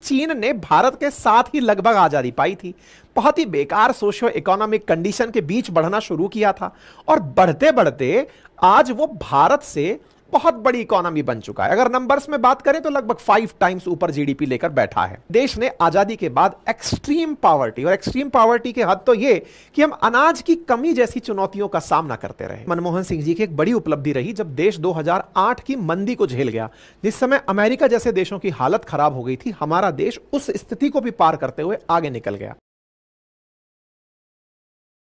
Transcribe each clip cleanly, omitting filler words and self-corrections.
चीन ने भारत के साथ ही लगभग आजादी पाई थी। बहुत ही बेकार सोशियो इकोनॉमिक कंडीशन के बीच बढ़ना शुरू किया था और बढ़ते बढ़ते आज वो भारत से बहुत बड़ी इकोनॉमी बन चुका है। अगर नंबर्स में बात करें तो लगभग 5 टाइम्स ऊपर जीडीपी लेकर बैठा है। देश ने आजादी के बाद एक्सट्रीम पावर्टी, और एक्सट्रीम पावर्टी के हद तो ये कि हम अनाज की कमी जैसी चुनौतियों का सामना करते रहे। मनमोहन सिंह जी की एक बड़ी उपलब्धि रही जब देश 2008 की मंदी को झेल गया, जिस समय अमेरिका जैसे देशों की हालत खराब हो गई थी। हमारा देश उस स्थिति को भी पार करते हुए आगे निकल गया।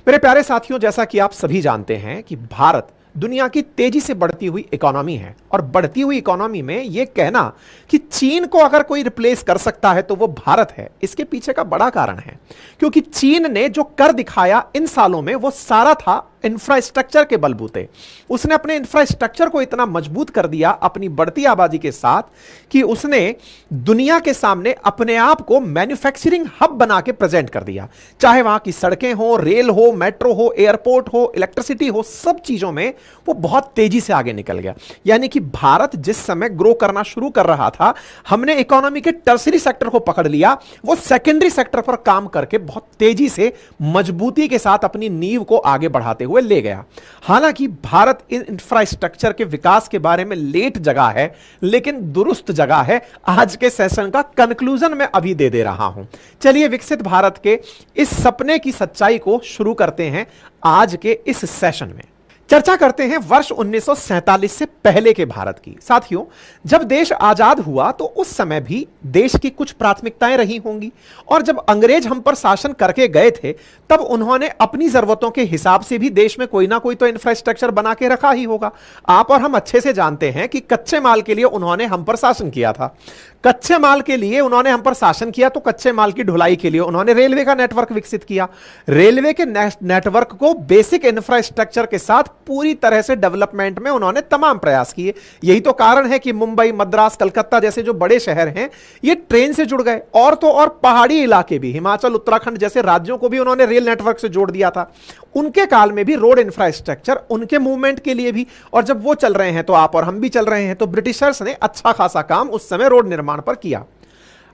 मेरे प्यारे साथियों, जैसा कि आप सभी जानते हैं कि भारत दुनिया की तेजी से बढ़ती हुई इकोनॉमी है, और बढ़ती हुई इकोनॉमी में यह कहना कि चीन को अगर कोई रिप्लेस कर सकता है तो वो भारत है, इसके पीछे का बड़ा कारण है क्योंकि चीन ने जो कर दिखाया इन सालों में वो सारा था इंफ्रास्ट्रक्चर के बलबूते। उसने अपने इंफ्रास्ट्रक्चर को इतना मजबूत कर दिया अपनी बढ़ती आबादी के साथ कि उसने दुनिया के सामने अपने आप को मैन्युफैक्चरिंग हब बना के प्रेजेंट कर दिया। चाहे वहां की सड़कें हो, रेल हो, मेट्रो हो, एयरपोर्ट हो, इलेक्ट्रिसिटी हो, सब चीजों में वो बहुत तेजी से आगे निकल गया। यानी कि भारत जिस समय ग्रो करना शुरू कर रहा था, हमने इकोनॉमी के टर्सरी सेक्टर को पकड़ लिया, वो सेकेंडरी सेक्टर पर काम करके बहुत तेजी से मजबूती के साथ अपनी नींव को आगे बढ़ाते हुए ले गया। हालांकि भारत इन इंफ्रास्ट्रक्चर के विकास के बारे में लेट जगह है, लेकिन दुरुस्त जगह है। आज के सेशन का कंक्लूजन मैं अभी दे रहा हूं। चलिए विकसित भारत के इस सपने की सच्चाई को शुरू करते हैं आज के इस सेशन में। चर्चा करते हैं वर्ष 1947 से पहले के भारत की। साथियों, जब देश आजाद हुआ तो उस समय भी देश की कुछ प्राथमिकताएं रही होंगी, और जब अंग्रेज हम पर शासन करके गए थे तब उन्होंने अपनी जरूरतों के हिसाब से भी देश में कोई ना कोई तो इंफ्रास्ट्रक्चर बना के रखा ही होगा। आप और हम अच्छे से जानते हैं कि कच्चे माल के लिए उन्होंने हम पर शासन किया था। कच्चे माल के लिए उन्होंने हम पर शासन किया तो कच्चे माल की ढुलाई के लिए उन्होंने रेलवे का नेटवर्क विकसित किया। रेलवे के नेटवर्क को बेसिक इंफ्रास्ट्रक्चर के साथ पूरी तरह से डेवलपमेंट में उन्होंने तमाम प्रयास किए। यही तो कारण है कि मुंबई, मद्रास, कलकत्ता जैसे जो बड़े शहर हैं ये ट्रेन से जुड़ गए। और तो और पहाड़ी इलाके भी, हिमाचल, उत्तराखंड जैसे राज्यों को भी उन्होंने रेल नेटवर्क से जोड़ दिया था। उनके काल में भी रोड इंफ्रास्ट्रक्चर उनके मूवमेंट के लिए भी, और जब वो चल रहे हैं तो आप और हम भी चल रहे हैं। तो ब्रिटिशर्स ने अच्छा खासा काम उस समय रोड निर्माण पर किया।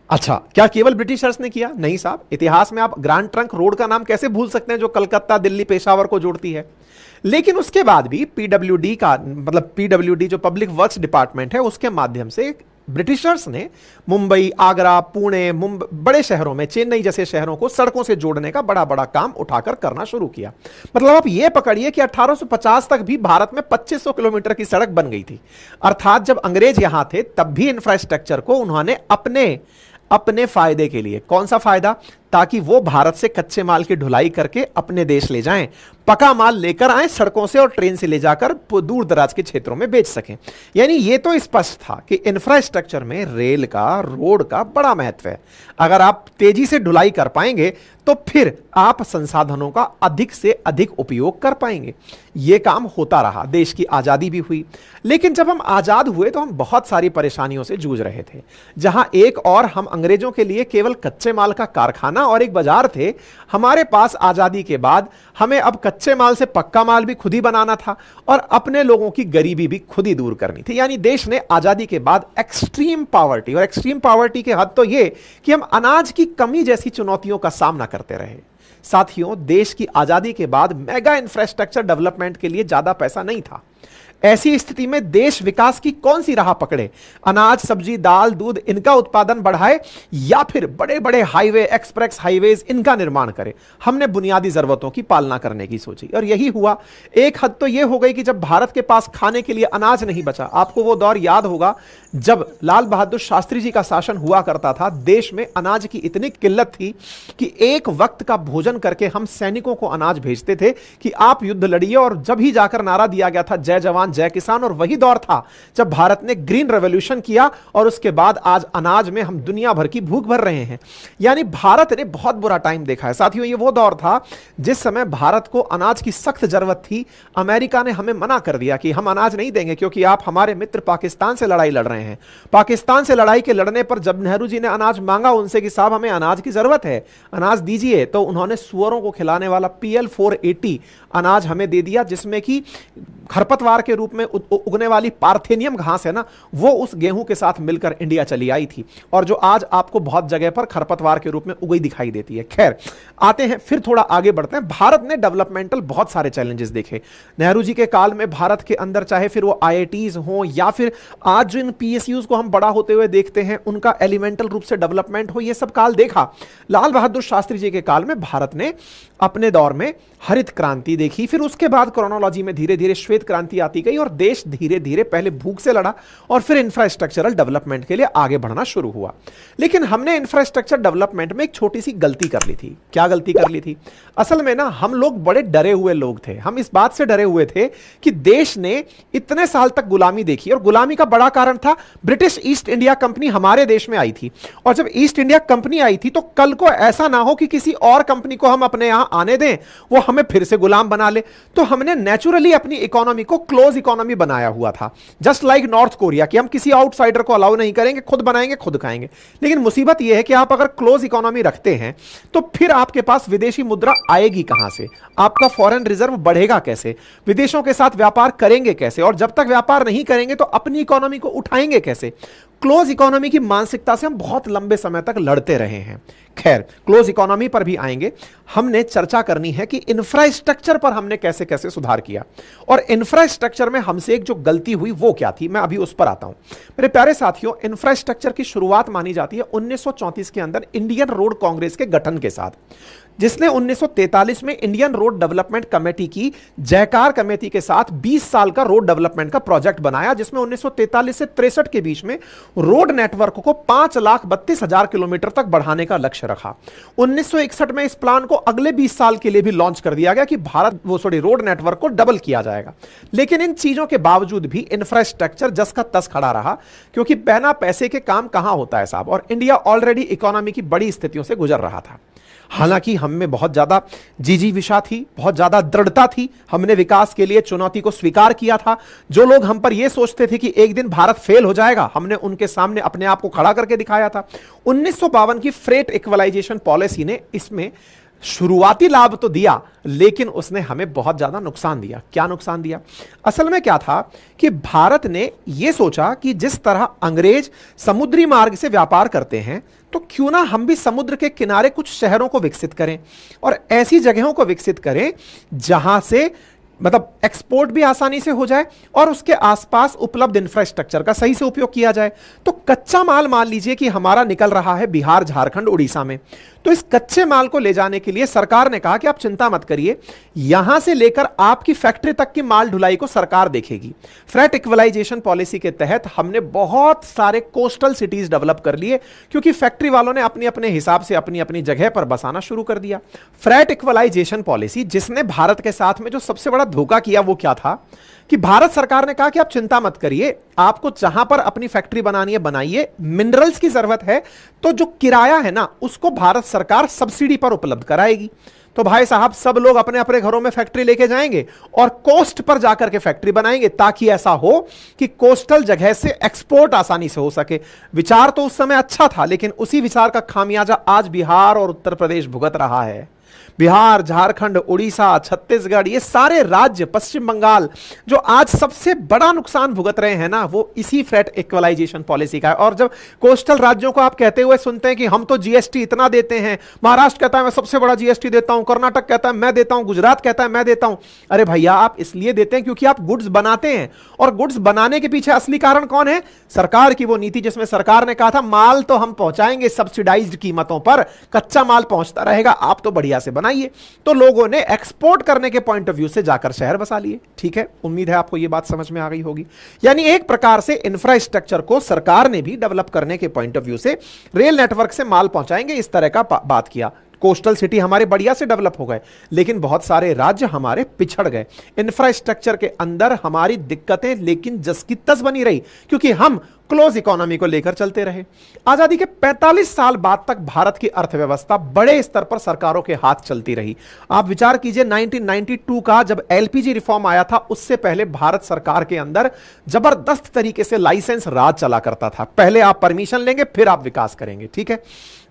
अच्छा, क्या केवल ब्रिटिशर्स ने किया? नहीं साहब, इतिहास में आप ग्रैंड ट्रंक रोड का नाम कैसे भूल सकते हैं जो कलकत्ता, दिल्ली, पेशावर को जोड़ती है। लेकिन उसके बाद भी पीडब्ल्यूडी का मतलब पीडब्ल्यूडी जो पब्लिक वर्क्स डिपार्टमेंट है उसके माध्यम से ब्रिटिशर्स ने मुंबई, आगरा, पुणे, बड़े शहरों में, चेन्नई जैसे शहरों को सड़कों से जोड़ने का बड़ा बड़ा काम उठाकर करना शुरू किया। मतलब आप यह पकड़िए कि 1850 तक भी भारत में 2500 किलोमीटर की सड़क बन गई थी। अर्थात जब अंग्रेज यहां थे तब भी इंफ्रास्ट्रक्चर को उन्होंने अपने फायदे के लिए, कौन सा फायदा? ताकि वो भारत से कच्चे माल की ढुलाई करके अपने देश ले जाएं, पका माल लेकर आए सड़कों से और ट्रेन से ले जाकर दूर दराज के क्षेत्रों में बेच सकें। यानी ये तो स्पष्ट था कि इंफ्रास्ट्रक्चर में रेल का, रोड का बड़ा महत्व है। अगर आप तेजी से ढुलाई कर पाएंगे तो फिर आप संसाधनों का अधिक से अधिक उपयोग कर पाएंगे। यह काम होता रहा, देश की आजादी भी हुई। लेकिन जब हम आजाद हुए तो हम बहुत सारी परेशानियों से जूझ रहे थे। जहां एक और हम अंग्रेजों के लिए केवल कच्चे माल का कारखाना और एक बाजार थे, हमारे पास आजादी के बाद हमें अब कच्चे माल से पक्का माल भी खुद ही बनाना था और अपने लोगों की गरीबी भी खुद ही दूर करनी थी। यानी देश ने आजादी के बाद एक्सट्रीम पावर्टी, और एक्सट्रीम पावर्टी के हद तो यह कि हम अनाज की कमी जैसी चुनौतियों का सामना करते रहे। साथियों, देश की आजादी के बाद मेगा इंफ्रास्ट्रक्चर डेवलपमेंट के लिए ज्यादा पैसा नहीं था। ऐसी स्थिति में देश विकास की कौन सी राह पकड़े? अनाज, सब्जी, दाल, दूध इनका उत्पादन बढ़ाए या फिर बड़े बड़े हाईवे, एक्सप्रेस हाईवेज इनका निर्माण करे? हमने बुनियादी जरूरतों की पालना करने की सोची और यही हुआ। एक हद तो यह हो गई कि जब भारत के पास खाने के लिए अनाज नहीं बचा, आपको वो दौर याद होगा जब लाल बहादुर शास्त्री जी का शासन हुआ करता था, देश में अनाज की इतनी किल्लत थी कि एक वक्त का भोजन करके हम सैनिकों को अनाज भेजते थे कि आप युद्ध लड़िए, और जब ही जाकर नारा दिया गया था जय जवान जय किसान। और वही दौर था जब भारत ने ग्रीन रेवोल्यूशन किया और उसके बाद आज अनाज में हम दुनिया भर की भूख भर रहे हैं। यानी भारत ने बहुत बुरा टाइम देखा है। साथियों, ये वो दौर था जिस समय भारत को अनाज की सख्त जरूरत थी। अमेरिका ने हमें मना कर दिया कि हम अनाज नहीं देंगे क्योंकि आप हमारे मित्र पाकिस्तान से लड़ाई लड़ रहे हैं। पाकिस्तान से लड़ाई के लड़ने पर जब नेहरू जी ने अनाज मांगा उनसे कि साहब हमें अनाज की जरूरत है, अनाज दीजिए, तो उन्होंने सुअरों को खिलाने वाला PL 480 अनाज हमें दे दिया, जिसमें कि खरपतवार के रूप में उगने वाली पार्थेनियम घास है ना, वो उस गेहूं के साथ मिलकर इंडिया चली आई थी, और जो आज आपको बहुत जगह पर खरपतवार के रूप में उगई दिखाई देती है। खैर, आते हैं फिर थोड़ा आगे बढ़ते हैं। भारत ने डेवलपमेंटल बहुत सारे चैलेंजेस देखे। नेहरू जी के काल में भारत के अंदर, चाहे फिर वो आईआईटीज हो या फिर आज जो इन पीएसयूज को हम बड़ा होते हुए देखते हैं, उनका एलिमेंटल रूप से डेवलपमेंट हो, ये सब काल देखा। लाल बहादुर शास्त्री जी के काल में भारत ने अपने दौर में हरित क्रांति देखी, फिर उसके बाद क्रोनोलॉजी में धीरे धीरे श्वेत क्रांति आती गई, और देश धीरे धीरे पहले भूख से लड़ा और फिर इंफ्रास्ट्रक्चरल डेवलपमेंट के लिए आगे बढ़ना शुरू हुआ। लेकिन हमने इंफ्रास्ट्रक्चर डेवलपमेंट में एक छोटी सी गलती कर ली थी। क्या गलती कर ली थी? असल में ना, हम लोग बड़े डरे हुए लोग थे। हम इस बात से डरे हुए थे कि देश ने इतने साल तक गुलामी देखी, और गुलामी का बड़ा कारण था ब्रिटिश ईस्ट इंडिया कंपनी हमारे देश में आई थी, और जब ईस्ट इंडिया कंपनी आई थी तो कल को ऐसा ना हो कि किसी और कंपनी को हम अपने यहां आने दें, वो हमें फिर से गुलाम बना ले। तो हमने नेचुरली अपनी इकोनॉमी को क्लोज इकोनॉमी बनाया हुआ था, जस्ट लाइक नॉर्थ कोरिया, कि हम किसी आउटसाइडर को अलाउ नहीं करेंगे, खुद बनाएंगे खुद खाएंगे। लेकिन मुसीबत यह है कि आप अगर क्लोज इकोनॉमी रखते हैं तो फिर आपके पास विदेशी मुद्रा आएगी कहां से, आपका फॉरेन रिजर्व बढ़ेगा कैसे, विदेशों के साथ व्यापार करेंगे कैसे, और जब तक व्यापार नहीं करेंगे तो अपनी इकोनॉमी को उठाएंगे कैसे। क्लोज इकोनॉमी की मानसिकता से हम बहुत लंबे समय तक लड़ते रहे हैं। खैर, क्लोज इकोनॉमी पर भी आएंगे। हमने चर्चा करनी है कि इंफ्रास्ट्रक्चर पर हमने कैसे कैसे सुधार किया, और इंफ्रास्ट्रक्चर में हमसे एक जो गलती हुई वो क्या थी, मैं अभी उस पर आता हूं। मेरे प्यारे साथियों, इंफ्रास्ट्रक्चर की शुरुआत मानी जाती है 1934 के अंदर इंडियन रोड कांग्रेस के गठन के साथ, जिसने 1943 में इंडियन रोड डेवलपमेंट कमेटी की जयकार कमेटी के साथ 20 साल का रोड डेवलपमेंट का प्रोजेक्ट बनाया, जिसमें 1943 से 63 के बीच में रोड नेटवर्क को 5,32,000 किलोमीटर तक बढ़ाने का लक्ष्य रखा। 1961 में इस प्लान को अगले 20 साल के लिए भी लॉन्च कर दिया गया कि रोड नेटवर्क को डबल किया जाएगा। लेकिन इन चीजों के बावजूद भी इंफ्रास्ट्रक्चर जस का तस खड़ा रहा, क्योंकि बिना पैसे के काम कहां होता है साहब, और इंडिया ऑलरेडी इकोनॉमी की बड़ी स्थितियों से गुजर रहा था। हालांकि हम में बहुत ज्यादा जिजीविषा थी, बहुत ज्यादा दृढ़ता थी, हमने विकास के लिए चुनौती को स्वीकार किया था। जो लोग हम पर यह सोचते थे कि एक दिन भारत फेल हो जाएगा, हमने उनके सामने अपने आप को खड़ा करके दिखाया था। 1952 की फ्रेट इक्वलाइजेशन पॉलिसी ने इसमें शुरुआती लाभ तो दिया, लेकिन उसने हमें बहुत ज्यादा नुकसान दिया। क्या नुकसान दिया? असल में क्या था कि भारत ने यह सोचा कि जिस तरह अंग्रेज समुद्री मार्ग से व्यापार करते हैं, तो क्यों ना हम भी समुद्र के किनारे कुछ शहरों को विकसित करें, और ऐसी जगहों को विकसित करें जहां से मतलब एक्सपोर्ट भी आसानी से हो जाए और उसके आसपास उपलब्ध इंफ्रास्ट्रक्चर का सही से उपयोग किया जाए। तो कच्चा माल मान लीजिए कि हमारा निकल रहा है बिहार, झारखंड, उड़ीसा में, तो इस कच्चे माल को ले जाने के लिए सरकार ने कहा कि आप चिंता मत करिए, यहां से लेकर आपकी फैक्ट्री तक की माल ढुलाई को सरकार देखेगी। फ्रेट इक्वलाइजेशन पॉलिसी के तहत हमने बहुत सारे कोस्टल सिटीज डेवलप कर लिए, क्योंकि फैक्ट्री वालों ने अपने अपने हिसाब से अपनी अपनी जगह पर बसाना शुरू कर दिया। फ्रेट इक्वलाइजेशन पॉलिसी जिसने भारत के साथ में जो सबसे बड़ा धोखा किया वो क्या था कि भारत सरकार ने कहा कि आप चिंता मत करिए, आपको जहां पर अपनी फैक्ट्री बनानी है बनाइए, मिनरल्स की जरूरत है तो जो किराया है ना उसको भारत सरकार सब्सिडी पर उपलब्ध कराएगी। तो भाई साहब सब लोग अपने अपने घरों में फैक्ट्री लेके जाएंगे और कोस्ट पर जाकर के फैक्ट्री बनाएंगे, ताकि ऐसा हो कि कोस्टल जगह से एक्सपोर्ट आसानी से हो सके। विचार तो उस समय अच्छा था, लेकिन उसी विचार का खामियाजा आज बिहार और उत्तर प्रदेश भुगत रहा है। बिहार, झारखंड, उड़ीसा, छत्तीसगढ़, ये सारे राज्य, पश्चिम बंगाल, जो आज सबसे बड़ा नुकसान भुगत रहे हैं ना, वो इसी फ्रेट इक्वलाइजेशन पॉलिसी का है। और जब कोस्टल राज्यों को आप कहते हुए सुनते हैं कि हम तो जीएसटी इतना देते हैं, महाराष्ट्र कहता है मैं सबसे बड़ा जीएसटी देता हूं, कर्नाटक कहता है मैं देता हूं, गुजरात कहता है मैं देता हूं। अरे भैया, आप इसलिए देते हैं क्योंकि आप गुड्स बनाते हैं, और गुड्स बनाने के पीछे असली कारण कौन है? सरकार की वो नीति जिसमें सरकार ने कहा था माल तो हम पहुंचाएंगे सब्सिडाइज्ड कीमतों पर, कच्चा माल पहुंचता रहेगा, आप तो बढ़िया से बनाइए। तो लोगों ने एक्सपोर्ट करने के पॉइंट ऑफ व्यू से जाकर शहर बसा लिए। ठीक है, उम्मीद है आपको यह बात समझ में आ गई होगी। यानी एक प्रकार से इंफ्रास्ट्रक्चर को सरकार ने भी डेवलप करने के पॉइंट ऑफ व्यू से रेल नेटवर्क से माल पहुंचाएंगे, इस तरह का बात किया। कोस्टल सिटी हमारे बढ़िया से डेवलप हो गए, लेकिन बहुत सारे राज्य हमारे पिछड़ गए। इंफ्रास्ट्रक्चर के अंदर हमारी दिक्कतें लेकिन जस की तस बनी रही, क्योंकि हम क्लोज इकोनॉमी को लेकर चलते रहे। आजादी के 45 साल बाद तक भारत की अर्थव्यवस्था बड़े स्तर पर सरकारों के हाथ चलती रही। आप विचार कीजिए 1992 का जब एलपीजी रिफॉर्म आया था, उससे पहले भारत सरकार के अंदर जबरदस्त तरीके से लाइसेंस राज चला करता था। पहले आप परमिशन लेंगे फिर आप विकास करेंगे, ठीक है।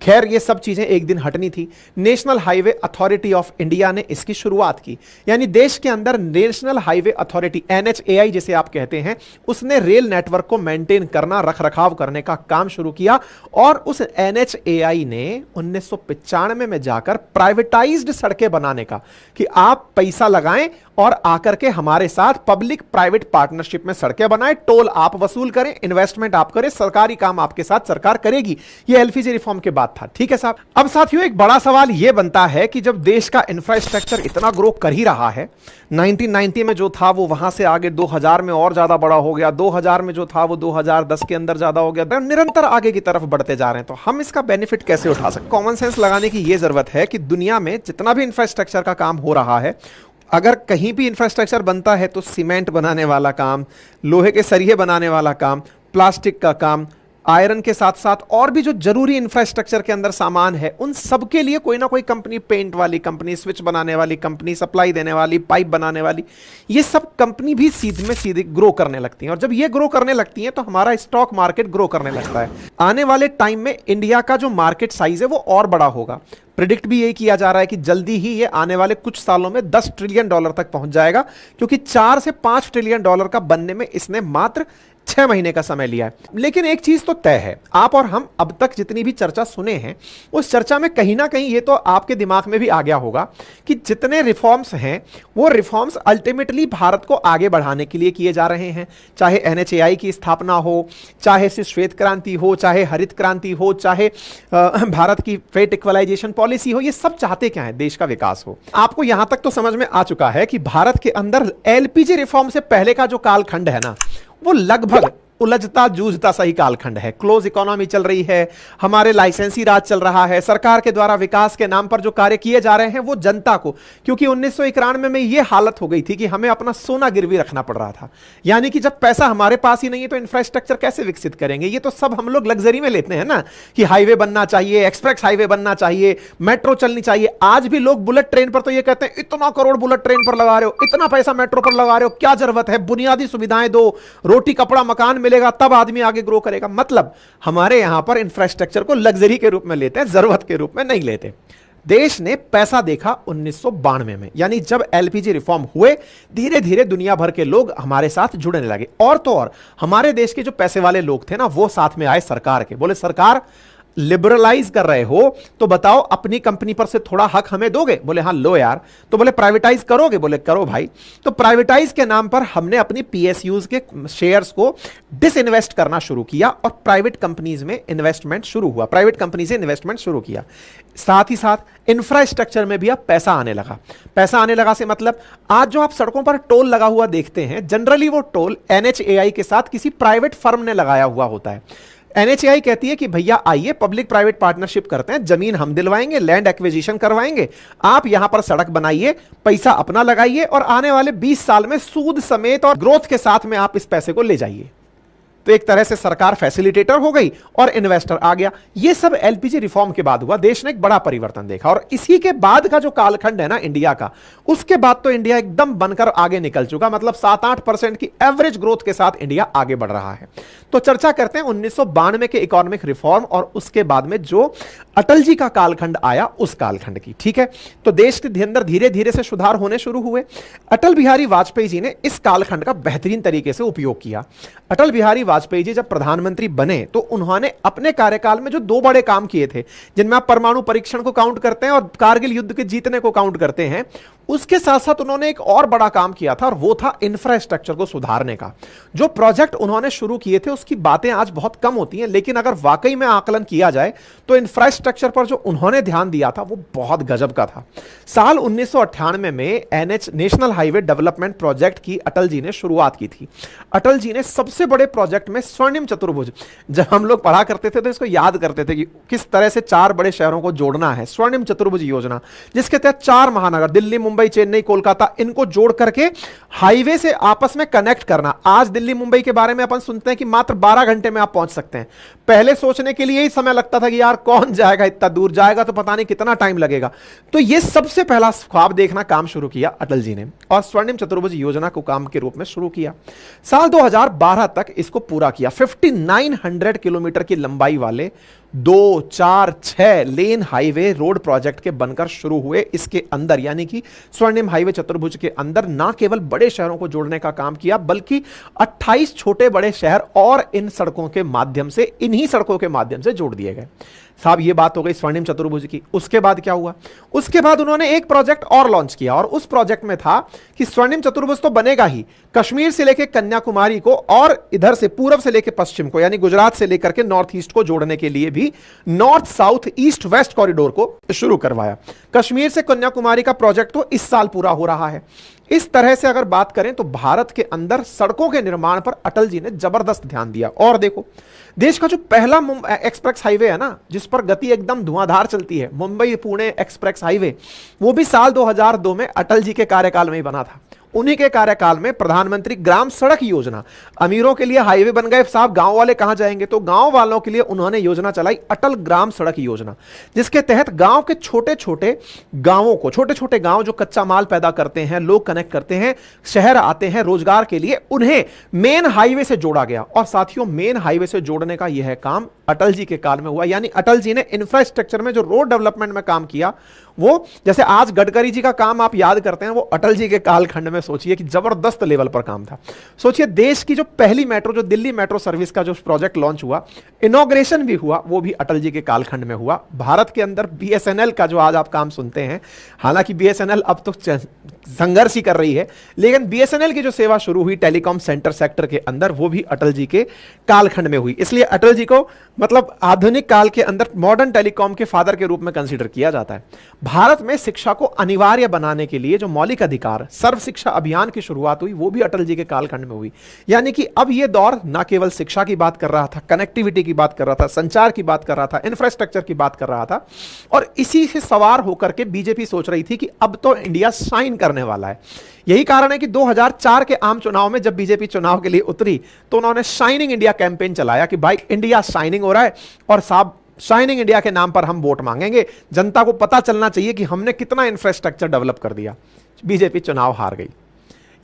खैर ये सब चीजें एक दिन हटनी थी। National highway authority of India ने इसकी शुरुआत की, यानी देश के अंदर नेशनल हाईवे अथॉरिटी NHAI जिसे आप कहते हैं, उसने रेल नेटवर्क को मेंटेन करना, रखरखाव करने का काम शुरू किया। और उस NHAI ने 1995 में जाकर प्राइवेटाइज्ड सड़कें बनाने का, कि आप पैसा लगाएं और आकर के हमारे साथ पब्लिक प्राइवेट पार्टनरशिप में सड़कें बनाएं, टोल आप वसूल करें, इन्वेस्टमेंट आप करें, सरकारी काम आपके साथ सरकार करेगी। यह एलपीजी रिफॉर्म के बाद था, ठीक है साहब। अब साथियों एक बड़ा सवाल यह बनता है कि जब देश का इंफ्रास्ट्रक्चर इतना ग्रो कर ही रहा है, 1990 में जो था वो वहां से आगे 2000 में और ज्यादा बड़ा हो गया, 2000 में जो था वो 2010 के अंदर ज्यादा हो गया, निरंतर आगे की तरफ बढ़ते जा रहे हैं, तो हम इसका बेनिफिट कैसे उठा सकते हैं? कॉमन सेंस लगाने की यह जरूरत है कि दुनिया में जितना भी इंफ्रास्ट्रक्चर का काम हो रहा है, अगर कहीं भी इंफ्रास्ट्रक्चर बनता है तो सीमेंट बनाने वाला काम, लोहे के सरिये बनाने वाला काम, प्लास्टिक का काम, आयरन के साथ साथ और भी जो जरूरी इंफ्रास्ट्रक्चर के अंदर सामान है, उन सब के लिए कोई ना कोई कंपनी, पेंट वाली कंपनी, स्विच बनाने वाली कंपनी, सप्लाई देने वाली, पाइप बनाने वाली, ये सब कंपनी भी सीधे में सीधे ग्रो करने लगती हैं। और जब ये ग्रो करने लगती हैं तो हमारा स्टॉक मार्केट ग्रो करने लगता है। आने वाले टाइम में इंडिया का जो मार्केट साइज है वो और बड़ा होगा। प्रिडिक्ट भी यही किया जा रहा है कि जल्दी ही ये आने वाले कुछ सालों में $10 ट्रिलियन तक पहुंच जाएगा, क्योंकि 4 से 5 ट्रिलियन डॉलर का बनने में इसने मात्र 6 महीने का समय लिया है। लेकिन एक चीज तो तय है, आप और हम अब तक जितनी भी चर्चा सुने हैं, उस चर्चा में कहीं ना कहीं ये तो आपके दिमाग में भी आ गया होगा कि जितने रिफॉर्म्स हैं वो रिफॉर्म्स अल्टीमेटली भारत को आगे बढ़ाने के लिए किए जा रहे हैं। चाहे NHAI की स्थापना हो, चाहे श्वेत क्रांति हो, चाहे हरित क्रांति हो, चाहे भारत की फेट इक्वलाइजेशन पॉलिसी हो, ये सब चाहते क्या है? देश का विकास हो। आपको यहां तक तो समझ में आ चुका है कि भारत के अंदर एलपीजी रिफॉर्म से पहले का जो कालखंड है ना, वो लगभग उलझता जूझता सही कालखंड है। क्लोज इकोनॉमी चल रही है, हमारे लाइसेंसी राज चल रहा है, सरकार के द्वारा विकास के नाम पर जो कार्य किए जा रहे हैं वो जनता को, क्योंकि 1991 में ये हालत हो गई थी कि हमें अपना सोना गिरवी रखना पड़ रहा था। यानी कि जब पैसा हमारे पास ही नहीं है तो इंफ्रास्ट्रक्चर कैसे विकसित करेंगे? ये तो सब हम लोग लग्जरी में लेते हैं ना, कि हाईवे बनना चाहिए, एक्सप्रेस हाईवे बनना चाहिए, मेट्रो चलनी चाहिए। आज भी लोग बुलेट ट्रेन पर तो ये कहते हैं, इतना करोड़ बुलेट ट्रेन पर लगा रहे हो, इतना पैसा मेट्रो पर लगा रहे हो, क्या जरूरत है? बुनियादी सुविधाएं दो, रोटी कपड़ा मकान मिलेगा तब आदमी आगे ग्रो करेगा। मतलब हमारे यहां पर इंफ्रास्ट्रक्चर को लग्जरी के रूप में लेते हैं, जरूरत के रूप में नहीं लेते। देश ने पैसा देखा 1992 में, यानी जब एलपीजी रिफॉर्म हुए, धीरे धीरे दुनिया भर के लोग हमारे साथ जुड़ने लगे। और तो और हमारे देश के जो पैसे वाले लोग थे ना, वो साथ में आए सरकार के, बोले सरकार लिबरलाइज कर रहे हो तो बताओ अपनी कंपनी पर से थोड़ा हक हमें दोगे? बोले हाँ लो यार। तो बोले प्राइवेटाइज करोगे? बोले करो भाई। तो प्राइवेटाइज के नाम पर हमने अपनी PSUs के शेयर्स को डिसइन्वेस्ट करना शुरू किया और प्राइवेट कंपनीज में इन्वेस्टमेंट शुरू हुआ, प्राइवेट कंपनी से इन्वेस्टमेंट शुरू किया। साथ ही साथ इंफ्रास्ट्रक्चर में भी अब पैसा आने लगा। पैसा आने लगा से मतलब आज जो आप सड़कों पर टोल लगा हुआ देखते हैं, जनरली वो टोल NHAI के साथ किसी प्राइवेट फर्म ने लगाया हुआ होता है। NHAI कहती है कि भैया आइए पब्लिक प्राइवेट पार्टनरशिप करते हैं, जमीन हम दिलवाएंगे, लैंड एक्विजिशन करवाएंगे, आप यहां पर सड़क बनाइए, पैसा अपना लगाइए और आने वाले 20 साल में सूद समेत और ग्रोथ के साथ में आप इस पैसे को ले जाइए। तो एक तरह से सरकार फैसिलिटेटर हो गई और इन्वेस्टर आ गया। यह सब एलपीजी रिफॉर्म के बाद हुआ। देश ने एक बड़ा परिवर्तन देखा और इसी के बाद का जो कालखंड है ना इंडिया का, उसके बाद तो इंडिया एकदम बनकर आगे निकल चुका। मतलब 7-8% की एवरेज ग्रोथ के साथ इंडिया आगे बढ़ रहा है। तो चर्चा करते हैं 1992 के इकोनॉमिक रिफॉर्म और उसके बाद में जो अटल जी का कालखंड आया उस कालखंड की। ठीक है, तो देश के अंदर धीरे धीरे से सुधार होने शुरू हुए। अटल बिहारी वाजपेयी जी ने इस कालखंड का बेहतरीन तरीके से उपयोग किया। अटल बिहारी वाजपेयी जी जब प्रधानमंत्री बने तो उन्होंने अपने कार्यकाल में जो 2 बड़े काम किए थे, जिनमें आप परमाणु परीक्षण को काउंट करते हैं और कारगिल युद्ध के जीतने को काउंट करते हैं, उसके साथ साथ उन्होंने एक और बड़ा काम किया था और वो था इंफ्रास्ट्रक्चर को सुधारने का। जो प्रोजेक्ट उन्होंने शुरू किए थे उसकी बातें आज बहुत कम होती हैं, लेकिन अगर वाकई में आकलन किया जाए तो इंफ्रास्ट्रक्चर पर जो उन्होंने ध्यान दिया था वो बहुत गजब का था। साल 1998 में नेशनल हाईवे डेवलपमेंट प्रोजेक्ट की अटल जी ने शुरुआत की थी। अटल जी ने सबसे बड़े प्रोजेक्ट में स्वर्णिम चतुर्भुज, जब हम लोग पढ़ा करते थे तो इसको याद करते थे कि किस तरह से 4 बड़े शहरों को जोड़ना है, स्वर्णिम चतुर्भुज योजना, जिसके तहत 4 महानगर दिल्ली, मुंबई, मुंबई, चेन्नई, कोलकाता, इनको जोड़ करके हाईवे से आपस में कनेक्ट करना। आज दिल्ली मुंबई के बारे में अपन सुनते हैं कि मात्र 12 घंटे में आप पहुंच सकते हैं। पहले सोचने के लिए ही समय लगता था कि यार कौन जाएगा, इतना दूर जाएगा तो पता नहीं कितना टाइम लगेगा। तो यह सबसे पहला ख्वाब देखना काम शुरू किया अटल जी ने और स्वर्णिम चतुर्भुज योजना को काम के रूप में शुरू किया। साल 2012 तक इसको पूरा किया। 5900 किलोमीटर की लंबाई वाले 2, 4, 6 लेन हाईवे रोड प्रोजेक्ट के बनकर शुरू हुए इसके अंदर, यानी कि स्वर्णिम हाईवे चतुर्भुज के अंदर ना केवल बड़े शहरों को जोड़ने का काम किया बल्कि 28 छोटे बड़े शहर और इन सड़कों के माध्यम से, इन्हीं सड़कों के माध्यम से जोड़ दिए गए। साहब ये बात हो गई स्वर्णिम चतुर्भुज की। उसके बाद क्या हुआ? उसके बाद उन्होंने एक प्रोजेक्ट और लॉन्च किया और उस प्रोजेक्ट में था कि स्वर्णिम चतुर्भुज तो बनेगा ही, कश्मीर से लेकर कन्याकुमारी को और इधर से पूर्व से लेकर पश्चिम को, यानी गुजरात से लेकर के नॉर्थ ईस्ट को जोड़ने के लिए भी north south east west corridor को शुरू करवाया। कश्मीर से कन्याकुमारी का प्रोजेक्ट तो इस साल पूरा हो रहा है। इस तरह से अगर बात करें तो भारत के अंदर सड़कों के निर्माण पर अटल जी ने जबरदस्त ध्यान दिया। और देखो, देश का जो पहला एक्सप्रेस हाईवे है ना, जिस पर गति एकदम धुआंधार चलती है, मुंबई पुणे एक्सप्रेस हाईवे, वो भी साल 2002 में अटल जी के कार्यकाल में ही बना था। उन्हीं के कार्यकाल में प्रधानमंत्री ग्राम सड़क योजना, अमीरों के लिए हाईवे बन गए साहब, गांव वाले कहां जाएंगे, तो गांव वालों के लिए उन्होंने योजना चलाई अटल ग्राम सड़क योजना, जिसके तहत गांव के छोटे छोटे गांवों को, छोटे छोटे गांव जो कच्चा माल पैदा करते हैं, लोग कनेक्ट करते हैं, शहर आते हैं रोजगार के लिए, उन्हें मेन हाईवे से जोड़ा गया। और साथियों, मेन हाईवे से जोड़ने का यह काम अटल जी के काल में हुआ। यानी अटल जी ने इंफ्रास्ट्रक्चर में जो रोड डेवलपमेंट में काम किया, वो जैसे आज गडकरी जी का काम आप याद करते हैं, वो अटल जी के कालखंड में सोचिए कि जबरदस्त लेवल पर काम था। सोचिए, देश की जो पहली मेट्रो, जो दिल्ली मेट्रो सर्विस का जो प्रोजेक्ट लॉन्च हुआ, इनॉग्रेशन भी हुआ, वो भी अटल जी के कालखंड में हुआ। भारत के अंदर बीएसएनएल का जो आज आप काम सुनते हैं, हालांकि बीएसएनएल अब तो संघर्ष ही कर रही है, लेकिन बीएसएनएल की जो सेवा शुरू हुई टेलीकॉम सेंटर सेक्टर के अंदर, वो भी अटल जी के कालखंड में हुई। इसलिए अटल जी को मतलब आधुनिक काल के अंदर मॉडर्न टेलीकॉम के फादर के रूप में कंसीडर किया जाता है। भारत में शिक्षा को अनिवार्य बनाने के लिए जो मौलिक अधिकार सर्व शिक्षा अभियान की शुरुआत हुई, वो भी अटल जी के कालखंड में हुई। यानी कि अब यह दौर ना केवल शिक्षा की बात कर रहा था, कनेक्टिविटी की बात कर रहा था, संचार की बात कर रहा था, इंफ्रास्ट्रक्चर की बात कर रहा था, और इसी से सवार होकर के बीजेपी सोच रही थी कि अब तो इंडिया शाइन करने वाला है। यही कारण है कि 2004 के आम चुनाव में जब बीजेपी चुनाव के लिए उतरी, तो उन्होंने शाइनिंग इंडिया कैंपेन चलाया कि भाई इंडिया शाइनिंग हो रहा है और साहब शाइनिंग इंडिया के नाम पर हम वोट मांगेंगे, जनता को पता चलना चाहिए कि हमने कितना इंफ्रास्ट्रक्चर डेवलप कर दिया। बीजेपी चुनाव हार गई,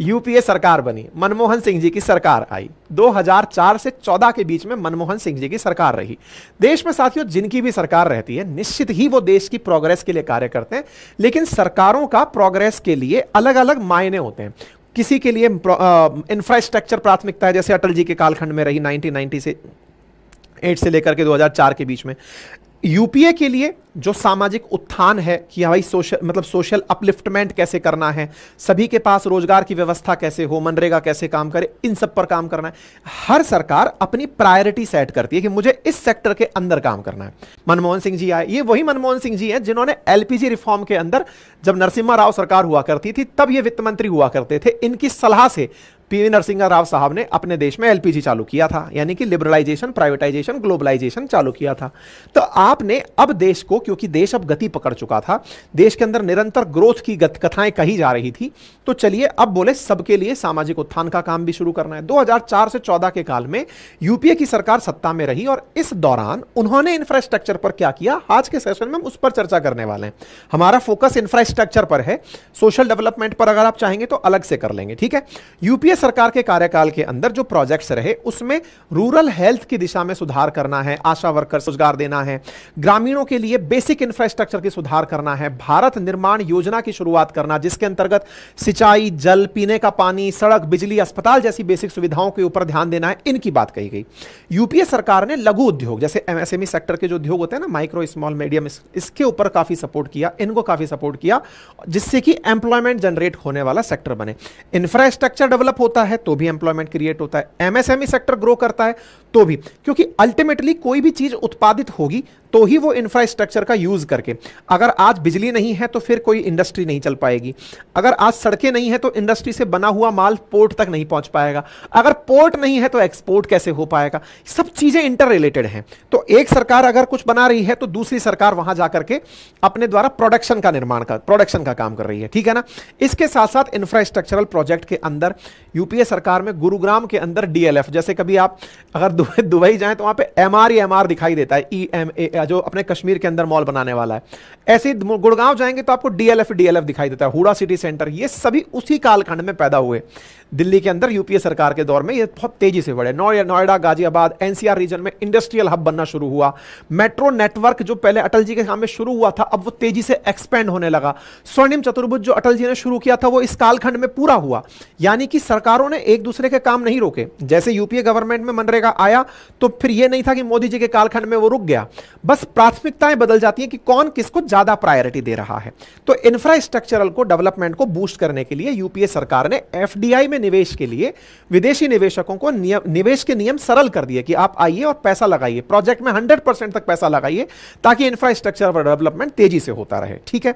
यूपीए सरकार बनी, मनमोहन सिंह जी की सरकार आई। 2004 से 14 के बीच में मनमोहन सिंह जी की सरकार रही। देश में साथियों जिनकी भी सरकार रहती है, निश्चित ही वो देश की प्रोग्रेस के लिए कार्य करते हैं, लेकिन सरकारों का प्रोग्रेस के लिए अलग अलग मायने होते हैं। किसी के लिए इंफ्रास्ट्रक्चर प्राथमिकता है, जैसे अटल जी के कालखंड में रही 1990 से 8 से लेकर के 2004 के बीच में। यूपीए के लिए जो सामाजिक उत्थान है कि भाई सोशल अपलिफ्टमेंट कैसे करना है, सभी के पास रोजगार की व्यवस्था कैसे हो, मनरेगा कैसे काम करे, इन सब पर काम करना है। हर सरकार अपनी प्रायोरिटी सेट करती है कि मुझे इस सेक्टर के अंदर काम करना है। मनमोहन सिंह जी आए, ये वही मनमोहन सिंह जी हैं जिन्होंने एलपीजी रिफॉर्म के अंदर, जब नरसिम्हा राव सरकार हुआ करती थी तब ये वित्त मंत्री हुआ करते थे, इनकी सलाह से पीवी नरसिम्हा राव साहब ने अपने देश में एलपीजी चालू किया था, यानी कि लिबरलाइजेशन, प्राइवेटाइजेशन, ग्लोबलाइजेशन चालू किया था। तो आपने अब देश को, क्योंकि देश अब गति पकड़ चुका था, देश के अंदर निरंतर ग्रोथ की कथाएं कही जा रही थी, तो चलिए अब बोले सबके लिए सामाजिक उत्थान का काम भी शुरू करना है। 2004 से 14 के काल में यूपीए की सरकार सत्ता में रही और इस दौरान उन्होंने इंफ्रास्ट्रक्चर पर क्या किया, आज के सेशन में हम उस पर चर्चा करने वाले हैं। हमारा फोकस इंफ्रास्ट्रक्चर पर है, सोशल डेवलपमेंट पर अगर आप चाहेंगे तो अलग से कर लेंगे, ठीक है। यूपीए सरकार के कार्यकाल के अंदर जो प्रोजेक्ट्स रहे, उसमें रूरल हेल्थ की दिशा में सुधार करना है, आशा वर्कर्स रोजगार देना है, ग्रामीणों के लिए बेसिक इंफ्रास्ट्रक्चर की सुधार करना है, भारत निर्माण योजना की शुरुआत करना, जिसके अंतर्गत सिंचाई, जल, पीने का पानी, सड़क, बिजली, अस्पताल जैसी बेसिक सुविधाओं के ऊपर ध्यान देना है, इनकी बात कही गई। यूपीए सरकार ने लघु उद्योग, जैसे एमएसएमई सेक्टर के जो उद्योग होते हैं ना, माइक्रो, स्मॉल, मीडियम, इसके ऊपर काफी सपोर्ट किया, इनको काफी सपोर्ट किया, जिससे कि एम्प्लॉयमेंट जनरेट होने वाला सेक्टर बने। इंफ्रास्ट्रक्चर डेवलप होता है तो भी एम्प्लॉयमेंट क्रिएट होता है, एमएसएमई सेक्टर ग्रो करता है तो भी, क्योंकि अल्टीमेटली कोई भी चीज उत्पादित होगी तो ही वो इंफ्रास्ट्रक्चर का यूज करके, अगर आज बिजली नहीं है तो फिर कोई इंडस्ट्री नहीं चल पाएगी, अगर आज सड़कें नहीं है तो इंडस्ट्री से बना हुआ माल पोर्ट तक नहीं पहुंच पाएगा, अगर पोर्ट नहीं है तो एक्सपोर्ट कैसे हो पाएगा। सब चीजें इंटर रिलेटेड हैं। तो एक सरकार अगर कुछ बना रही है तो दूसरी सरकार वहां जाकर के अपने द्वारा प्रोडक्शन का काम कर रही है, ठीक है ना। इसके साथ साथ इंफ्रास्ट्रक्चरल प्रोजेक्ट के अंदर यूपीए सरकार में गुरुग्राम के अंदर डीएलएफ, जैसे कभी आप अगर दुबई जाएं तो वहां पे एमआर दिखाई देता है, ईएमए जो अपने कश्मीर के अंदर मॉल बनाने वाला है। ऐसे गुड़गांव जाएंगे तो आपको डीएलएफ दिखाई देता है, हुडा सिटी सेंटर। ये सभी उसी कालखंड में पैदा हुए। दिल्ली के अंदर यूपीए सरकार के दौर में ये बहुत तेजी से बढ़े। नोएडा, गाजियाबाद, एनसीआर रीजन में इंडस्ट्रियल हब बनना शुरू हुआ। मेट्रो नेटवर्क जो पहले अटल जी के सामने शुरू हुआ था, अब वो तेजी से एक्सपेंड होने लगा। स्वर्णिम चतुर्भुज जो अटल जी ने शुरू किया था वो इस कालखंड में पूरा हुआ। यानी कि सरकारों ने एक दूसरे के काम नहीं रोके। जैसे यूपीए गवर्नमेंट में मनरेगा आया तो फिर यह नहीं था कि मोदी जी के कालखंड में वो रुक गया, बस प्राथमिकताएं बदल जाती हैं कि कौन किसको ज्यादा प्रायोरिटी दे रहा है। तो इंफ्रास्ट्रक्चरल को, डेवलपमेंट को बूस्ट करने के लिए यूपीए सरकार ने एफडीआई में निवेश के लिए विदेशी निवेशकों को निवेश के नियम सरल कर दिए कि आप आइए और पैसा लगाइए, प्रोजेक्ट में 100% तक पैसा लगाइए ताकि इंफ्रास्ट्रक्चर डेवलपमेंट तेजी से होता रहे, ठीक है।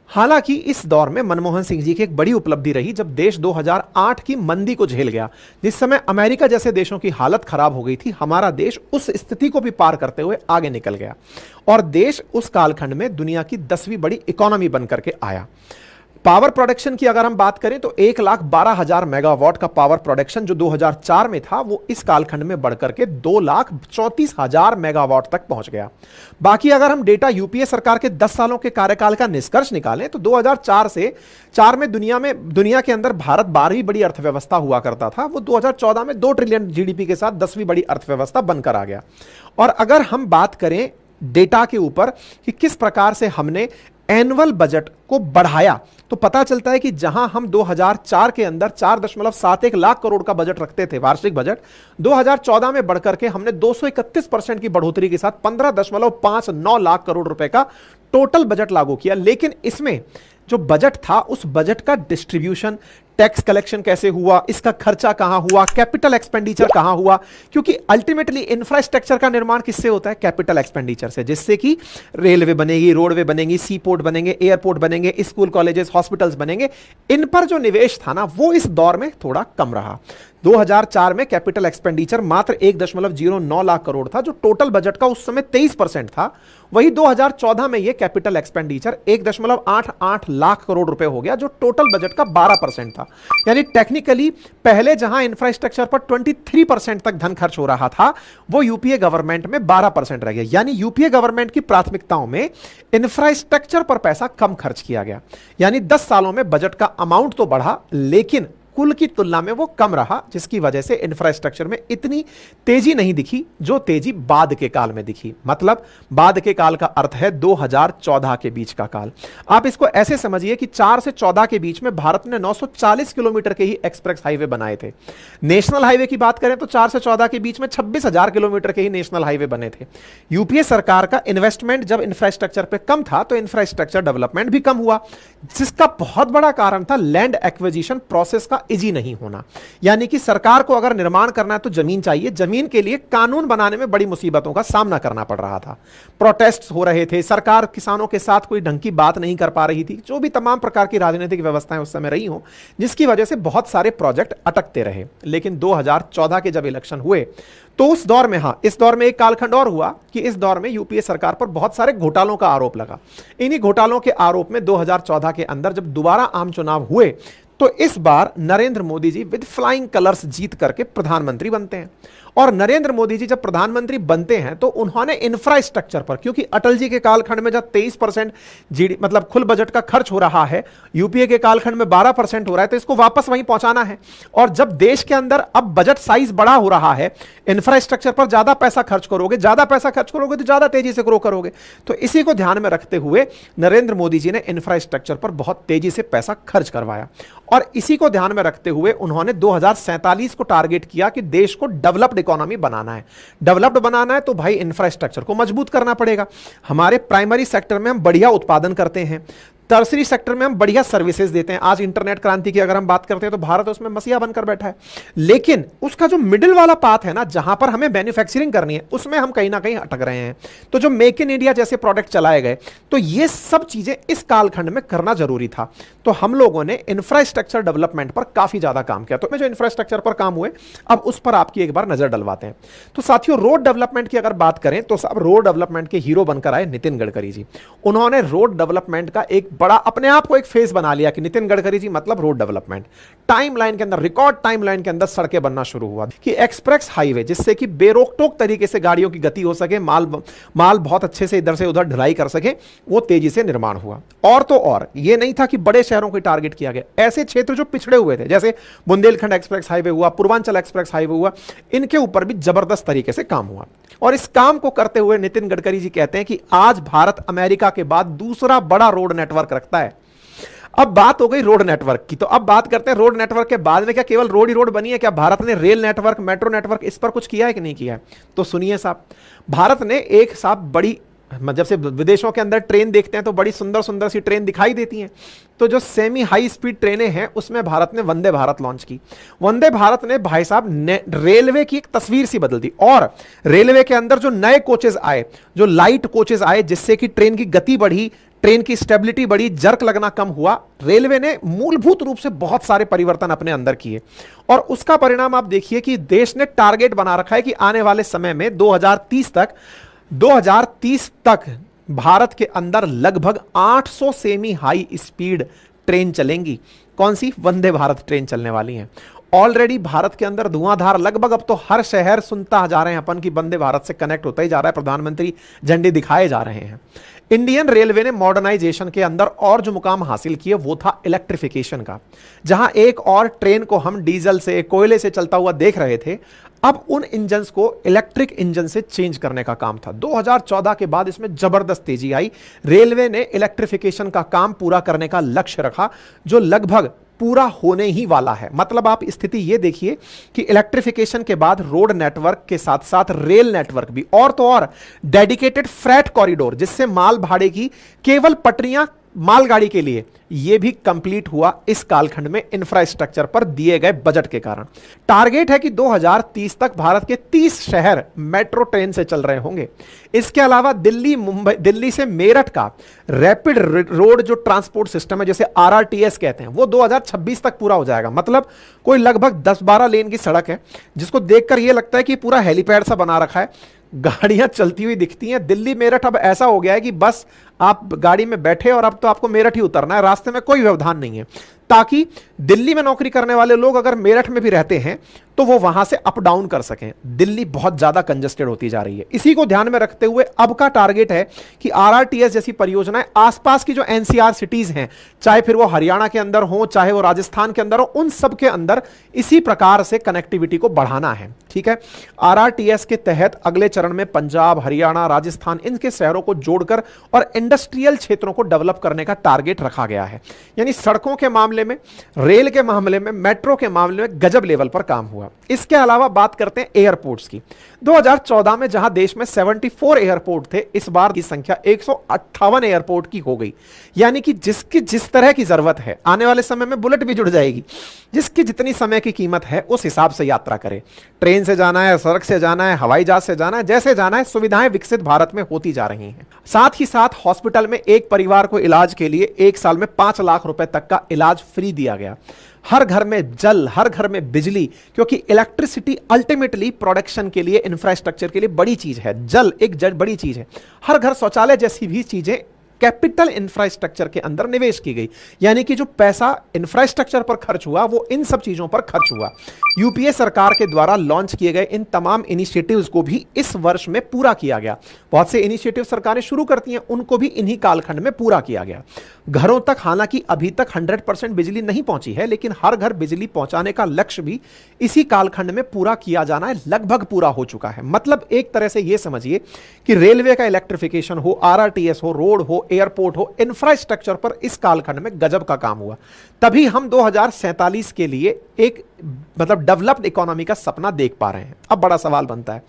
हालांकि इस दौर में मनमोहन सिंह जी की एक बड़ी उपलब्धि रही जब देश 2008 की मंदी को झेल गया, जिस समय अमेरिका जैसे देशों की हालत खराब हो गई थी। हमारा देश उस स्थिति को भी पार करते हुए आगे निकल गया और देश उस कालखंड में दुनिया की 10वीं बड़ी इकोनॉमी बनकर के आया। पावर प्रोडक्शन की अगर हम बात करें तो 1,12,000 मेगावाट का पावर प्रोडक्शन जो 2004 में था वो इस कालखंड में बढ़कर के 2,34,000 मेगावाट तक पहुंच गया। बाकी अगर हम डेटा यूपीए सरकार के 10 सालों के कार्यकाल का निष्कर्ष निकालें तो 2004 से 4 में दुनिया के अंदर भारत 12वीं बड़ी अर्थव्यवस्था हुआ करता था, वो 2014 में 2 ट्रिलियन जीडीपी के साथ 10वीं बड़ी अर्थव्यवस्था बनकर आ गया। और अगर हम बात करें डेटा के ऊपर कि किस प्रकार से हमने एनुअल बजट को बढ़ाया, तो पता चलता है कि जहां हम 2004 के अंदर 4.71 लाख करोड़ का बजट रखते थे, वार्षिक बजट, 2014 में बढ़कर के हमने 231% की बढ़ोतरी के साथ 15.59 लाख करोड़ रुपए का टोटल बजट लागू किया। लेकिन इसमें जो बजट था उस बजट का डिस्ट्रीब्यूशन, टैक्स कलेक्शन कैसे हुआ, इसका खर्चा कहां हुआ, कैपिटल एक्सपेंडिचर कहां हुआ, क्योंकि अल्टीमेटली इंफ्रास्ट्रक्चर का निर्माण किससे होता है, कैपिटल एक्सपेंडिचर से, जिससे कि रेलवे बनेगी, रोडवे बनेंगी, सी पोर्ट बनेंगे, एयरपोर्ट बनेंगे, स्कूल कॉलेजेस हॉस्पिटल्स बनेंगे। इन पर जो निवेश था ना वो इस दौर में थोड़ा कम रहा। 2004 में कैपिटल एक्सपेंडिचर मात्र 1.09 लाख करोड़ था जो टोटल बजट का उस समय 23% था। वही 2014 में यह कैपिटल एक्सपेंडिचर 1.88 लाख करोड़ रुपए हो गया जो टोटल बजट का 12% था। यानी टेक्निकली पहले जहां इंफ्रास्ट्रक्चर पर 23% तक धन खर्च हो रहा था वो यूपीए गवर्नमेंट में 12% रह गया। यानी यूपीए गवर्नमेंट की प्राथमिकताओं में इंफ्रास्ट्रक्चर पर पैसा कम खर्च किया गया। यानी 10 सालों में बजट का अमाउंट तो बढ़ा लेकिन कुल की तुलना में वो कम रहा, जिसकी वजह से इंफ्रास्ट्रक्चर में इतनी तेजी नहीं दिखी जो तेजी बाद के काल में दिखी। मतलब बाद के काल का अर्थ है 2014 के बीच का काल। आप इसको ऐसे समझिए कि 4 से 14 के बीच में भारत ने 940 किलोमीटर के ही एक्सप्रेस हाईवे बनाए थे। नेशनल हाईवे की बात करें तो 4 से 14 के बीच में 26,000 किलोमीटर के ही नेशनल हाईवे बने थे। यूपीए सरकार का इन्वेस्टमेंट जब इंफ्रास्ट्रक्चर पे कम था तो इंफ्रास्ट्रक्चर डेवलपमेंट भी कम हुआ, जिसका बहुत बड़ा कारण था लैंड एक्विजिशन प्रोसेस का इजी नहीं होना। यानी कि सरकार को अगर निर्माण करना है तो जमीन चाहिए, जमीन के लिए कानून बनाने में बड़ी मुसीबतों का सामना करना पड़ रहा था। प्रोटेस्ट हो रहे थे, सरकार किसानों के साथ कोई ढंग की बात नहीं कर पा रही थी, जो भी तमाम प्रकार की राजनीतिक व्यवस्थाएं उस समय रही हो, जिसकी वजह से बहुत सारे प्रोजेक्ट अटकते रहे। लेकिन 2014 के जब इलेक्शन हुए तो उस दौर में, इस दौर में एक कालखंड और हुआ कि इस दौर में यूपीए सरकार पर बहुत सारे घोटालों का आरोप लगा। इन्हीं घोटालों के आरोप में 2014 के अंदर जब दोबारा आम चुनाव हुए तो इस बार Narendra Modi ji with flying colours जीत करके प्रधानमंत्री बनते हैं। और नरेंद्र मोदी जी जब प्रधानमंत्री बनते हैं तो उन्होंने इंफ्रास्ट्रक्चर पर, क्योंकि अटल जी के कालखंड में जब 23% जीडी मतलब कुल बजट का खर्च हो रहा है, यूपीए के कालखंड में 12% हो रहा है, तो इसको वापस वहीं पहुंचाना है। और जब देश के अंदर अब बजट साइज बड़ा हो रहा है, इंफ्रास्ट्रक्चर पर ज्यादा पैसा खर्च करोगे, तो ज्यादा तेजी से ग्रो करोगे। तो इसी को ध्यान में रखते हुए नरेंद्र मोदी जी ने इंफ्रास्ट्रक्चर पर बहुत तेजी से पैसा खर्च करवाया। और इसी को ध्यान में रखते हुए उन्होंने 2047 को टारगेट किया कि देश को डेवलप्ड इकोनॉमी बनाना है। डेवलप्ड बनाना है तो भाई इंफ्रास्ट्रक्चर को मजबूत करना पड़ेगा। हमारे प्राइमरी सेक्टर में हम बढ़िया उत्पादन करते हैं, टर्सरी सेक्टर में हम बढ़िया सर्विसेज देते हैं। आज इंटरनेट क्रांति की अगर हम बात करते हैं तो भारत उसमें मसीहा बनकर बैठा है, लेकिन उसका जो मिडिल वाला पाथ है ना, जहां पर हमें मैन्युफैक्चरिंग करनी है, उसमें हम कहीं ना कहीं अटक रहे हैं। तो जो मेक इन इंडिया जैसे प्रोडक्ट चलाए गए, तो ये सब चीजें इस कालखंड में करना जरूरी था। तो हम लोगों ने इंफ्रास्ट्रक्चर डेवलपमेंट पर काफी ज्यादा काम किया। तो जो इंफ्रास्ट्रक्चर पर काम हुए, अब उस पर आपकी एक बार नजर डलवाते हैं। तो साथियों, रोड डेवलपमेंट की अगर बात करें तो सब रोड डेवलपमेंट के हीरो बनकर आए नितिन गडकरी जी। उन्होंने रोड डेवलपमेंट का एक बड़ा अपने आप को एक फेज बना लिया कि नितिन गडकरी जी मतलब रोड डेवलपमेंट। टाइमलाइन के अंदर, रिकॉर्ड टाइमलाइन के अंदर सड़कें बनना शुरू हुआ कि एक्सप्रेस हाईवे, जिससे कि बेरोक-टोक तरीके से गाड़ियों की गति हो सके, माल बहुत अच्छे से इधर से उधर ढुलाई कर सके, वो तेजी से निर्माण हुआ। और तो और ये नहीं था कि बड़े शहरों को टारगेट किया गया, ऐसे क्षेत्र जो पिछड़े हुए थे, जैसे बुंदेलखंड एक्सप्रेस हाईवे हुआ, पूर्वांचल एक्सप्रेस हाईवे हुआ, इनके ऊपर भी जबरदस्त तरीके से काम हुआ। और इस काम को करते हुए नितिन गडकरी जी कहते हैं कि आज भारत अमेरिका के बाद दूसरा बड़ा रोड नेटवर्क रखता है। अब बात हो गई रोड नेटवर्क की, तो अब बात करते हैं रोड नेटवर्क के बाद में क्या केवल रोड ही रोड बनी है? क्या भारत ने रेल नेटवर्क, मेट्रो नेटवर्क, इस पर कुछ किया है कि नहीं किया है? तो सुनिए साहब, भारत ने एक साहब बड़ी, जब से विदेशों के अंदर ट्रेन देखते हैं तो बड़ी सुंदर सुंदर सी ट्रेन दिखाई देती हैं। तो जो सेमी हाई स्पीड ट्रेनें हैं, उसमें भारत ने वंदे भारत लॉन्च की। वंदे भारत ने भाई साहब रेलवे की एक तस्वीर सी बदल दी। और रेलवे के अंदर जो नए कोचेस आए, जो लाइट कोचेस आए, जिससे कि ट्रेन की गति बढ़ी, ट्रेन की स्टेबिलिटी बढ़ी, जर्क लगना कम हुआ। रेलवे ने मूलभूत रूप से बहुत सारे परिवर्तन अपने अंदर किए। और उसका परिणाम आप देखिए कि देश ने टारगेट बना रखा है कि आने वाले समय में 2030 तक भारत के अंदर लगभग 800 सेमी हाई स्पीड ट्रेन चलेंगी। कौन सी? वंदे भारत ट्रेन चलने वाली हैं। ऑलरेडी भारत के अंदर धुआंधार लगभग, अब तो हर शहर सुनता जा रहे हैं अपन की वंदे भारत से कनेक्ट होता ही जा रहा है, प्रधानमंत्री झंडे दिखाए जा रहे हैं। इंडियन रेलवे ने मॉडर्नाइजेशन के अंदर और जो मुकाम हासिल किए वो था इलेक्ट्रिफिकेशन का। जहां एक और ट्रेन को हम डीजल से, कोयले से चलता हुआ देख रहे थे, अब उन इंजन्स को इलेक्ट्रिक इंजन से चेंज करने का काम था। 2014 के बाद इसमें जबरदस्त तेजी आई। रेलवे ने इलेक्ट्रिफिकेशन का काम पूरा करने का लक्ष्य रखा, जो लगभग पूरा होने ही वाला है। मतलब आप स्थिति ये देखिए कि इलेक्ट्रिफिकेशन के बाद रोड नेटवर्क के साथ साथ रेल नेटवर्क भी, और तो और डेडिकेटेड फ्रेट कॉरिडोर, जिससे माल भाड़े की केवल पटरियां मालगाड़ी के लिए, यह भी कंप्लीट हुआ इस कालखंड में इंफ्रास्ट्रक्चर पर दिए गए बजट के कारण। टारगेट है कि 2030 तक भारत के 30 शहर मेट्रो ट्रेन से चल रहे होंगे। इसके अलावा दिल्ली, मुंबई, दिल्ली से मेरठ का रैपिड रोड जो ट्रांसपोर्ट सिस्टम है, जैसे आरआरटीएस कहते हैं, वो 2026 तक पूरा हो जाएगा। मतलब कोई लगभग 10-12 लेन की सड़क है, जिसको देखकर यह लगता है कि पूरा हेलीपैड सा बना रखा है, गाड़ियां चलती हुई दिखती हैं। दिल्ली मेरठ अब ऐसा हो गया है कि बस आप गाड़ी में बैठे और अब तो आपको मेरठ ही उतरना है, रास्ते में कोई व्यवधान नहीं है, ताकि दिल्ली में नौकरी करने वाले लोग अगर मेरठ में भी रहते हैं तो वो वहां से अप डाउन कर सकें। दिल्ली बहुत ज्यादा कंजेस्टेड होती जा रही है। इसी को ध्यान में रखते हुए अब का टारगेट है कि आरआरटीएस जैसी परियोजनाएं आसपास की जो एनसीआर सिटीज हैं, चाहे फिर वो हरियाणा के अंदर हो, चाहे वो राजस्थान के अंदर हो, उन सब के अंदर इसी प्रकार से कनेक्टिविटी को बढ़ाना है। ठीक है, आरआरटीएस के तहत अगले चरण में पंजाब, हरियाणा, राजस्थान, इनके शहरों को जोड़कर और इंडस्ट्रियल क्षेत्रों को डेवलप करने का टारगेट रखा गया है। यानी सड़कों के मामले में, रेल के मामले में, मेट्रो के मामले में गजब लेवल पर काम हुआ। इसके अलावा बात करते हैं एयरपोर्ट्स की। 2014 में जहां देश में 74 एयरपोर्ट थे, इस बार की संख्या 158 एयरपोर्ट की हो गई। यानी कि जिसकी जिस तरह की जरूरत है, आने वाले समय में बुलेट भी जुड़ जाएगी, जिसकी जितनी समय की कीमत है उस हिसाब से यात्रा करें। ट्रेन से जाना है, सड़क से जाना है, हवाई जहाज से जाना है, जैसे जाना है, सुविधाएं विकसित भारत में होती जा रही हैं। साथ ही साथ हॉस्पिटल में एक परिवार को इलाज के लिए 1 साल में 5 लाख रुपए तक का इलाज फ्री दिया गया। हर घर में जल, हर घर में बिजली, क्योंकि इलेक्ट्रिसिटी अल्टीमेटली प्रोडक्शन के लिए, इंफ्रास्ट्रक्चर के लिए बड़ी चीज है। जल एक बड़ी चीज है। हर घर शौचालय जैसी भी चीजें कैपिटल इंफ्रास्ट्रक्चर के अंदर निवेश की गई। यानी कि जो पैसा इंफ्रास्ट्रक्चर पर खर्च हुआ वो इन सब चीजों पर खर्च हुआ। यूपीए सरकार के द्वारा लॉन्च किए गए इन तमाम इनिशिएटिव्स को भी इस वर्ष में पूरा किया गया। बहुत से इनिशिएटिव सरकारें शुरू करती हैं, उनको भी इन्हीं कालखंड में पूरा किया गया। घरों तक हालांकि अभी तक 100% बिजली नहीं पहुंची है, लेकिन हर घर बिजली पहुंचाने का लक्ष्य भी इसी कालखंड में पूरा किया जाना है, लगभग पूरा हो चुका है। मतलब एक तरह से यह समझिए कि रेलवे का इलेक्ट्रिफिकेशन हो, आरआरटीएस हो, रोड हो, एयरपोर्ट हो, इंफ्रास्ट्रक्चर पर इस कालखंड में गजब का काम हुआ। तभी हम 2047 के लिए एक मतलब डेवलप्ड इकोनॉमी का सपना देख पा रहे हैं। अब बड़ा सवाल बनता है,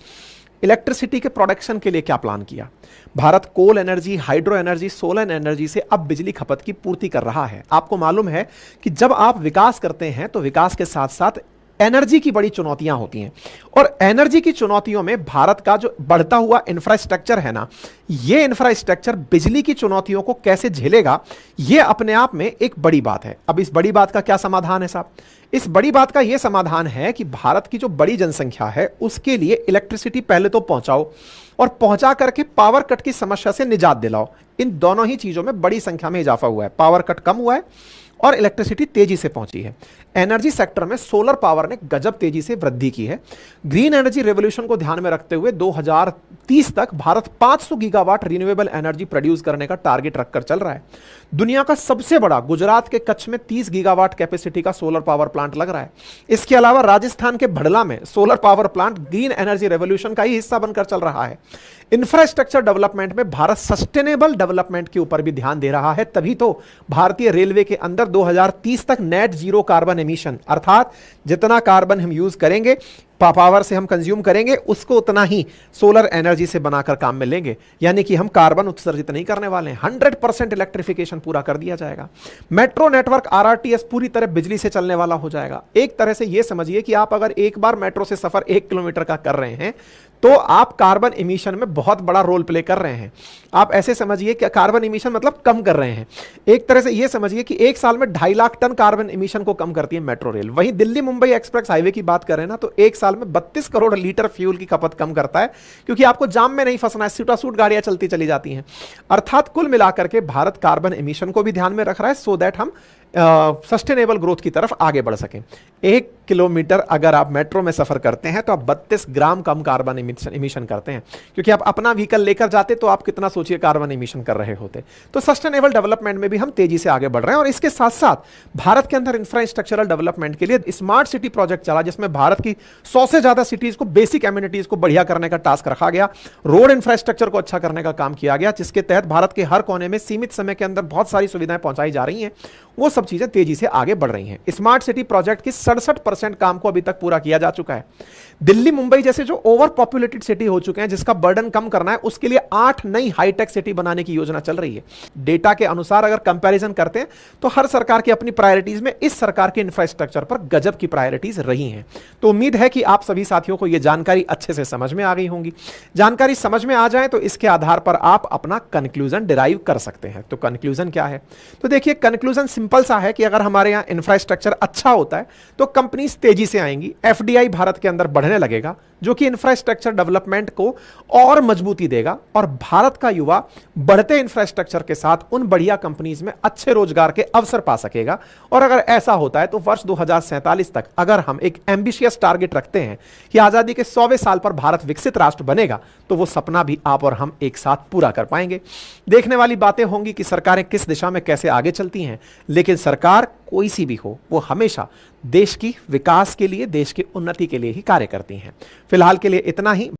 इलेक्ट्रिसिटी के प्रोडक्शन के लिए क्या प्लान किया। Bharat coal energy, hydro energy, solar energy से अब बिजली खपत की पूर्ति कर रहा है। आपको मालूम है कि जब आप विकास करते हैं तो विकास के साथ साथ एनर्जी की बड़ी चुनौतियां होती हैं, और एनर्जी की चुनौतियों में भारत का जो बढ़ता हुआ इंफ्रास्ट्रक्चर है ना, ये इंफ्रास्ट्रक्चर बिजली की चुनौतियों को कैसे झेलेगा, ये अपने आप में एक बड़ी बात है। अब इस बड़ी बात का क्या समाधान है साहब? इस बड़ी बात का यह समाधान है कि भारत की जो बड़ी जनसंख्या है उसके लिए इलेक्ट्रिसिटी पहले तो पहुंचाओ, और पहुंचा करके पावर कट की समस्या से निजात दिलाओ। इन दोनों ही चीजों में बड़ी संख्या में इजाफा हुआ है, पावर कट कम हुआ है और इलेक्ट्रिसिटी तेजी से पहुंची है। एनर्जी सेक्टर में सोलर पावर ने गजब तेजी से वृद्धि की है। ग्रीन एनर्जी रेवोल्यूशन को ध्यान में रखते हुए 2030 तक Bharat 500 gigawatt renewable energy produce करने का टारगेट रखकर चल रहा है। दुनिया का सबसे बड़ा गुजरात के कच्छ में 30 गीगावाट कैपेसिटी का सोलर पावर प्लांट लग रहा है। इसके अलावा राजस्थान के भड़ला में solar power plant green energy revolution का ही हिस्सा बनकर चल रहा है। इंफ्रास्ट्रक्चर डेवलपमेंट में भारत सस्टेनेबल डेवलपमेंट के ऊपर भी ध्यान दे रहा है, तभी तो भारतीय रेलवे के अंदर 2030 तक नेट जीरो कार्बन एमिशन, अर्थात जितना कार्बन हम यूज करेंगे, पावर से हम कंज्यूम करेंगे, उसको उतना ही सोलर एनर्जी से बनाकर काम में लेंगे, यानी कि हम कार्बन उत्सर्जित नहीं करने वाले हैं। 100% इलेक्ट्रिफिकेशन पूरा कर दिया जाएगा। मेट्रो नेटवर्क आरआरटीएस पूरी तरह बिजली से चलने वाला हो जाएगा। एक तरह से यह समझिए कि आप अगर एक बार मेट्रो से सफर 1 किलोमीटर का कर रहे हैं तो आप कार्बन इमिशन में बहुत बड़ा रोल प्ले कर रहे हैं। आप ऐसे समझिए कि कार्बन इमिशन मतलब कम कर रहे हैं। एक तरह से यह समझिए कि एक साल में 2.5 लाख टन कार्बन इमिशन को कम करती है मेट्रो रेल। वहीं दिल्ली मुंबई एक्सप्रेस हाईवे की बात करें ना, तो एक साल में 32 करोड़ लीटर फ्यूल की खपत कम करता है, क्योंकि आपको जाम में नहीं फंसना है, सूटासूट गाड़ियां चलती चली जाती हैं। अर्थात कुल मिलाकर के भारत कार्बन इमिशन को भी ध्यान में रख रहा है, सो दैट हम सस्टेनेबल ग्रोथ की तरफ आगे बढ़ सकें। 1 किलोमीटर अगर आप मेट्रो में सफर करते हैं तो आप 32 ग्राम कम कार्बन इमिशन करते हैं, क्योंकि आप अपना व्हीकल लेकर जाते तो आप कितना सोचिए कार्बन इमिशन कर रहे होते। तो सस्टेनेबल डेवलपमेंट में भी हम तेजी से आगे बढ़ रहे हैं। और इसके साथ साथ भारत के अंदर इंफ्रास्ट्रक्चरल डेवलपमेंट के लिए स्मार्ट सिटी प्रोजेक्ट चला, जिसमें भारत की 100 से ज्यादा सिटीज को बेसिक एमिनिटीज को बढ़िया करने का टास्क रखा गया। रोड इंफ्रास्ट्रक्चर को अच्छा करने का काम किया गया, जिसके तहत भारत के हर कोने में सीमित समय के अंदर बहुत सारी सुविधाएं पहुंचाई जा रही हैं। वो सब चीजें तेजी से आगे बढ़ रही हैं। स्मार्ट सिटी प्रोजेक्ट की 67% काम को अभी तक पूरा किया जा चुका है। दिल्ली मुंबई जैसे जो ओवर पॉपुलेटेड सिटी हो चुके हैं, जिसका बर्डन कम करना है, उसके लिए 8 नई हाईटेक सिटी बनाने की योजना चल रही है। डेटा के अनुसार अगर कंपैरिजन करते हैं तो हर सरकार की अपनी प्रायोरिटीज में इस सरकार के इंफ्रास्ट्रक्चर पर गजब की प्रायोरिटीज रही हैं। तो उम्मीद है कि आप सभी साथियों को यह जानकारी अच्छे से समझ में आ गई होंगी। जानकारी समझ में आ जाए तो इसके आधार पर आप अपना कंक्लूजन डिराइव कर सकते हैं। तो कंक्लूजन क्या है? तो देखिए, कंक्लूजन सिंपल सा है कि अगर हमारे यहां इंफ्रास्ट्रक्चर अच्छा होता है तो कंपनीज तेजी से आएंगी, एफडीआई भारत के अंदर बढ़ने लगेगा, जो कि इंफ्रास्ट्रक्चर डेवलपमेंट को और मजबूती देगा, और भारत का युवा बढ़ते इंफ्रास्ट्रक्चर के साथ उन बढ़िया कंपनीज में अच्छे रोजगार के अवसर पा सकेगा। और अगर ऐसा होता है तो वर्ष 2047 तक अगर हम एक एम्बिशियस टारगेट रखते हैं कि आजादी के 100वें साल पर भारत विकसित राष्ट्र बनेगा, तो वो सपना भी आप और हम एक साथ पूरा कर पाएंगे। देखने वाली बातें होंगी कि सरकारें किस दिशा में कैसे आगे चलती हैं, लेकिन सरकार कोई सी भी हो, वो हमेशा देश की विकास के लिए, देश की उन्नति के लिए ही कार्य करती हैं। फिलहाल के लिए इतना ही।